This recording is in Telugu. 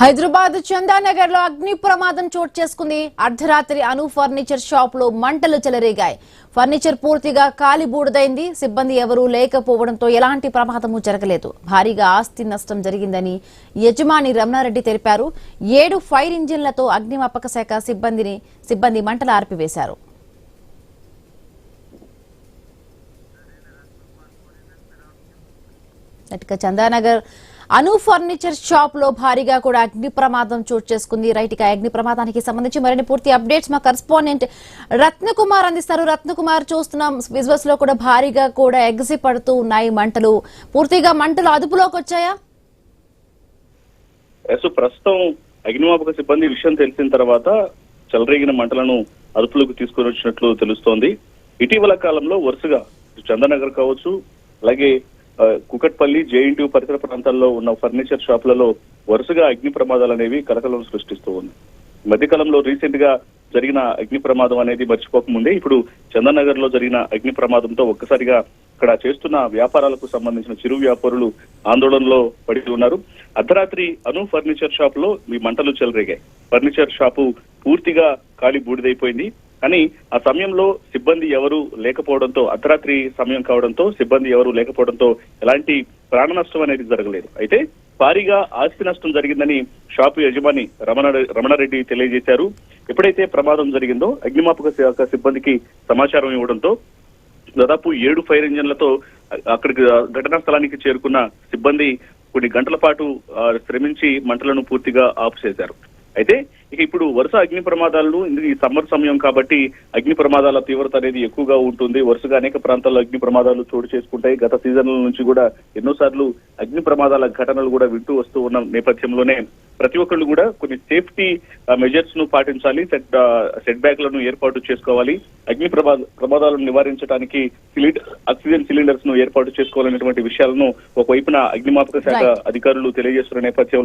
హైదరాబాద్ చందానగర్ లో అగ్ని ప్రమాదం చోటు చేసుకుంది. అర్ధరాత్రి అను ఫర్నిచర్ షాప్ లో మంటలు చెలరేగాయి. ఫర్నిచర్ పూర్తిగా కాలి బూడిదైంది. సిబ్బంది ఎవరూ లేకపోవడంతో ఎలాంటి ప్రమాదమూ జరగలేదు. భారీగా ఆస్తి నష్టం జరిగిందని యజమాని రమణారెడ్డి తెలిపారు. 7 ఫైర్ ఇంజిన్లతో అగ్నిమాపక శాఖ సిబ్బంది మంటలు ఆర్పివేశారు. చందానగర్ అను ఫర్నిచర్ షాప్ లో భారీగా కూడా అగ్ని ప్రమాదం చోటు చేసుకుంది. రైట్ గా అగ్ని ప్రమాదానికి సంబంధించి మరిన్ని పూర్తి అప్డేట్స్ మా కరెస్పాండెంట్ రత్నకుమార్ అందిస్తారు. రత్నకుమార్, చూస్తున్నాం విజువల్స్ లో కూడా భారీగా కూడా ఎగసి పడుతూ ఉన్నాయి మంటలు. పూర్తిగా మంటలు అదుపులోకి వచ్చాయా? ప్రస్తుతం అగ్నిమాపక సిబ్బంది విషయం తెలిసిన తర్వాత చెలరేగిన మంటలను అదుపులోకి తీసుకుని వచ్చినట్లు తెలుస్తోంది. ఇటీవల కాలంలో వరుసగా చందానగర్ కావచ్చు, అలాగే కుకట్పల్లి, జేఎన్టీ పరిసర ప్రాంతాల్లో ఉన్న ఫర్నిచర్ షాపులలో వరుసగా అగ్ని ప్రమాదాలు అనేవి కలకలం సృష్టిస్తూ ఉన్నాయి. మధ్యకాలంలో రీసెంట్ గా జరిగిన అగ్ని ప్రమాదం అనేది మర్చిపోకముందే ఇప్పుడు చందానగర్ లో జరిగిన అగ్ని ప్రమాదంతో ఒక్కసారిగా ఇక్కడ చేస్తున్న వ్యాపారాలకు సంబంధించిన చిరు వ్యాపారులు ఆందోళనలో పడి ఉన్నారు. అర్ధరాత్రి అను ఫర్నిచర్ షాప్ లో ఈ మంటలు చెలరేగాయి. ఫర్నిచర్ షాపు పూర్తిగా కాలి బూడిదైపోయింది. కానీ ఆ సమయంలో సిబ్బంది ఎవరు లేకపోవడంతో, అర్ధరాత్రి సమయం కావడంతో సిబ్బంది ఎవరు లేకపోవడంతో ఎలాంటి ప్రాణ నష్టం అనేది జరగలేదు. అయితే భారీగా ఆస్తి నష్టం జరిగిందని షాపు యజమాని రమణారెడ్డి తెలియజేశారు. ఎప్పుడైతే ప్రమాదం జరిగిందో అగ్నిమాపక శాఖ సిబ్బందికి సమాచారం ఇవ్వడంతో దాదాపు 7 ఫైర్ ఇంజన్లతో అక్కడికి ఘటనా స్థలానికి చేరుకున్న సిబ్బంది కొన్ని గంటల పాటు శ్రమించి మంటలను పూర్తిగా ఆఫ్ చేశారు. అయితే ఇక ఇప్పుడు వరుస అగ్ని ప్రమాదాలను, ఈ సమ్మర్ సమయం కాబట్టి అగ్ని ప్రమాదాల తీవ్రత అనేది ఎక్కువగా ఉంటుంది. వరుసగా అనేక ప్రాంతాల్లో అగ్ని ప్రమాదాలు చోటు చేసుకుంటాయి. గత సీజన్ల నుంచి కూడా ఎన్నోసార్లు అగ్ని ప్రమాదాల ఘటనలు కూడా వింటూ వస్తూ ఉన్న నేపథ్యంలోనే ప్రతి ఒక్కళ్ళు కూడా కొన్ని సేఫ్టీ మెజర్స్ ను పాటించాలి, సెట్ బ్యాక్లను ఏర్పాటు చేసుకోవాలి. అగ్ని ప్రమాదాలను నివారించడానికి ఆక్సిజన్ సిలిండర్స్ ను ఏర్పాటు చేసుకోవాలనేటువంటి విషయాలను ఒకవైపున అగ్నిమాపక శాఖ అధికారులు తెలియజేస్తున్న నేపథ్యంలో